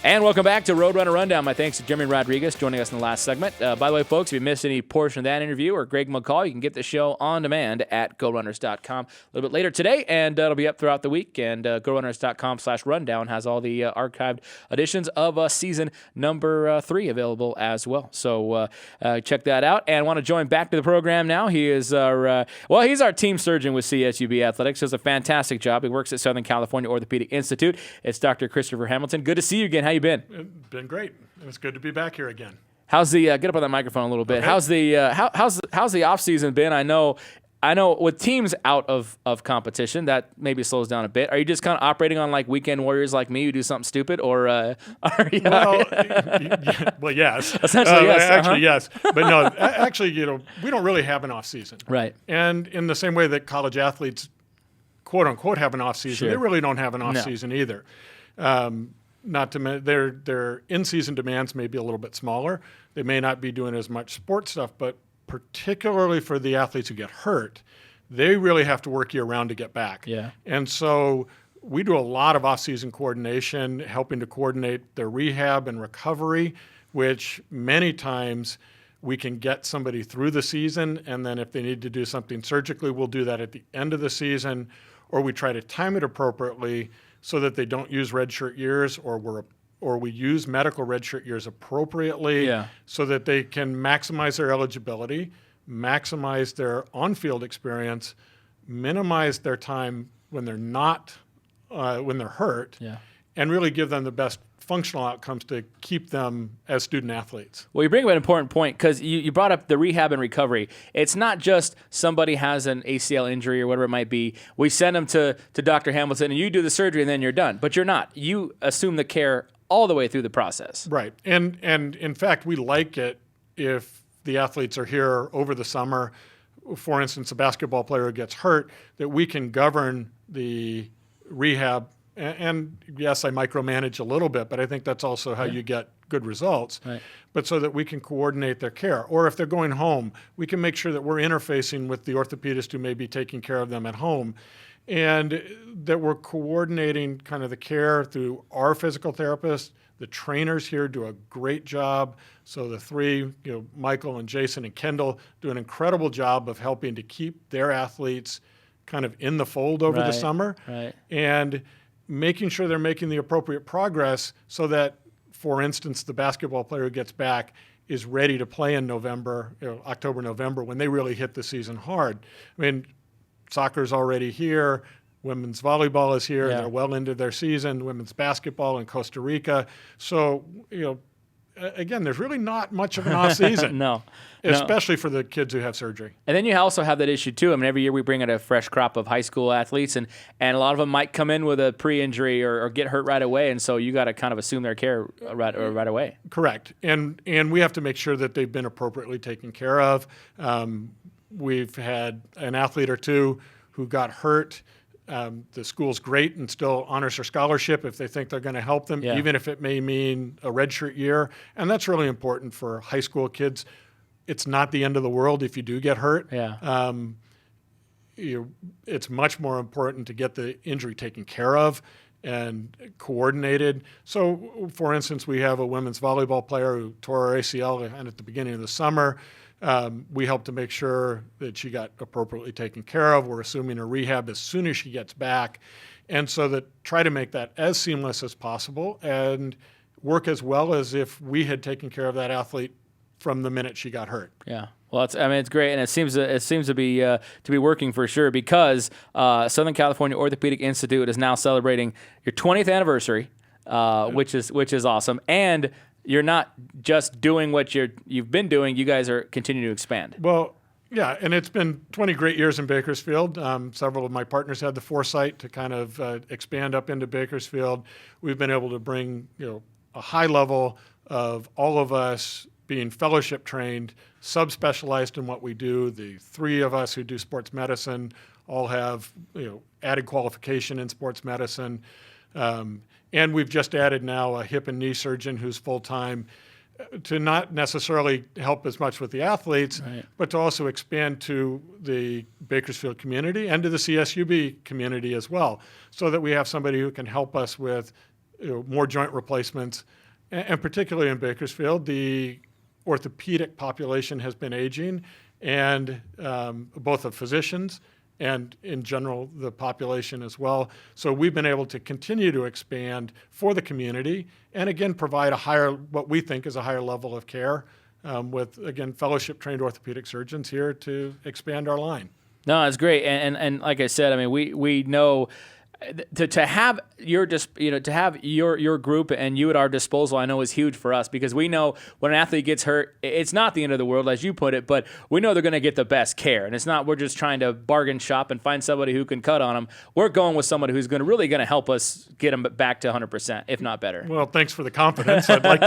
And welcome back to Roadrunner Rundown. My thanks to Jeremy Rodriguez joining us in the last segment. By the way, folks, if you missed any portion of that interview or Greg McCall, you can get the show on demand at GoRunners.com a little bit later today, and it'll be up throughout the week. And GoRunners.com/rundown has all the archived editions of season number 3 available as well. So check that out. And want to join back to the program now. He is he's our team surgeon with CSUB Athletics. Does a fantastic job. He works at Southern California Orthopedic Institute. It's Dr. Christopher Hamilton. Good to see you again. How you been? Been great. It's good to be back here again. How's the get up on that microphone a little bit? Okay. How's the off season been? I know with teams out of competition that maybe slows down a bit. Are you just kind of operating on like weekend warriors like me who do something stupid, or are you? Well, yes. Essentially, yes. Actually, yes. But no, actually, we don't really have an off season. Right. And in the same way that college athletes, quote unquote, have an off season, Sure. they really don't have an off season either. Not to mention their in-season demands may be a little bit smaller. They may not be doing as much sports stuff, but particularly for the athletes who get hurt, they really have to work year-round to get back. Yeah. And so we do a lot of off-season coordination, helping to coordinate their rehab and recovery, which many times we can get somebody through the season, and then if they need to do something surgically, we'll do that at the end of the season, or we try to time it appropriately so that they don't use redshirt years, or we use medical redshirt years appropriately, so that they can maximize their eligibility, maximize their on-field experience, minimize their time when they're not when they're hurt, and really give them the best functional outcomes to keep them as student athletes. Well, you bring up an important point because you brought up the rehab and recovery. It's not just somebody has an ACL injury or whatever it might be. We send them to Dr. Hamilton and you do the surgery and then you're done. But you're not. You assume the care all the way through the process. Right. And in fact, we like it if the athletes are here over the summer. For instance, a basketball player who gets hurt, that we can govern the rehab. And yes, I micromanage a little bit, but I think that's also how you get good results. Right. But so that we can coordinate their care. Or if they're going home, we can make sure that we're interfacing with the orthopedist who may be taking care of them at home, and that we're coordinating kind of the care through our physical therapists. The trainers here do a great job. So the three, Michael and Jason and Kendall, do an incredible job of helping to keep their athletes kind of in the fold over the summer. Right. And making sure they're making the appropriate progress so that, for instance, the basketball player who gets back is ready to play in November, October, November, when they really hit the season hard. I mean, soccer's already here. Women's volleyball is here. They're well into their season. Women's basketball in Costa Rica. So, again, there's really not much of an off season. No. Especially for the kids who have surgery. And then you also have that issue too. I mean, every year we bring in a fresh crop of high school athletes, and a lot of them might come in with a pre-injury or get hurt right away, and so you got to kind of assume their care right away. Correct. And we have to make sure that they've been appropriately taken care of. We've had an athlete or two who got hurt. The school's great and still honors their scholarship if they think they're going to help them, even if it may mean a redshirt year. And that's really important for high school kids. It's not the end of the world if you do get hurt. It's much more important to get the injury taken care of and coordinated. So, for instance, we have a women's volleyball player who tore her ACL at the beginning of the summer. We help to make sure that she got appropriately taken care of. We're assuming her rehab as soon as she gets back. And so that try to make that as seamless as possible and work as well as if we had taken care of that athlete from the minute she got hurt. Yeah. Well, it's great, and it seems to be working for sure because Southern California Orthopedic Institute is now celebrating your 20th anniversary, which is awesome, and you're not just doing what you've been doing. You guys are continuing to expand. Well, yeah, and it's been 20 great years in Bakersfield. Several of my partners had the foresight to kind of expand up into Bakersfield. We've been able to bring a high level of all of us being fellowship trained, subspecialized in what we do. The three of us who do sports medicine all have added qualification in sports medicine. And we've just added now a hip and knee surgeon who's full-time to not necessarily help as much with the athletes, but to also expand to the Bakersfield community and to the CSUB community as well, so that we have somebody who can help us with more joint replacements, and particularly in Bakersfield, the orthopedic population has been aging, and both of physicians and in general the population as well. So we've been able to continue to expand for the community and again provide what we think is a higher level of care with, again, fellowship trained orthopedic surgeons here to expand our line. No, it's great. And like I said, I mean, we know to have your group and you at our disposal, I know is huge for us, because we know when an athlete gets hurt, it's not the end of the world, as you put it, but we know they're going to get the best care. And it's not, we're just trying to bargain shop and find somebody who can cut on them. We're going with somebody who's really going to help us get them back to 100%, if not better. Well, thanks for the confidence. I'd like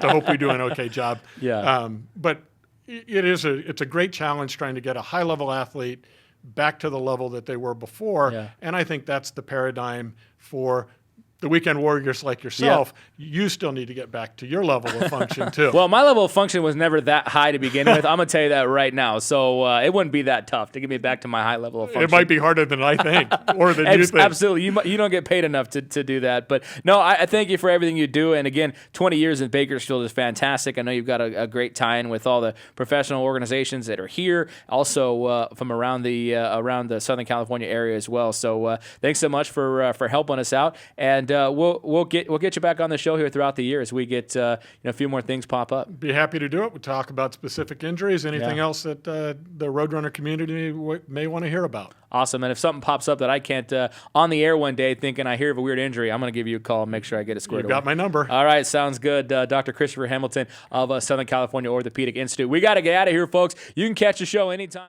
to hope we do an okay job. Yeah. But it's a great challenge trying to get a high level athlete back to the level that they were before. Yeah. And I think that's the paradigm for the weekend warriors like yourself. Yeah. You still need to get back to your level of function too. Well, my level of function was never that high to begin with. I'm going to tell you that right now. So it wouldn't be that tough to get me back to my high level of function. It might be harder than I think, or than you think. Absolutely. You don't get paid enough to do that. But no, I thank you for everything you do. And again, 20 years in Bakersfield is fantastic. I know you've got a great tie-in with all the professional organizations that are here, also from around the Southern California area as well. So thanks so much for helping us out. And we'll get you back on the show here throughout the year as we get a few more things pop up. Be happy to do it. We'll talk about specific injuries, anything else that the Roadrunner community may want to hear about. Awesome. And if something pops up that I can't on the air one day thinking I hear of a weird injury, I'm going to give you a call and make sure I get it squared away. You've got my number. All right. Sounds good. Dr. Christopher Hamilton of Southern California Orthopedic Institute. We got to get out of here, folks. You can catch the show anytime.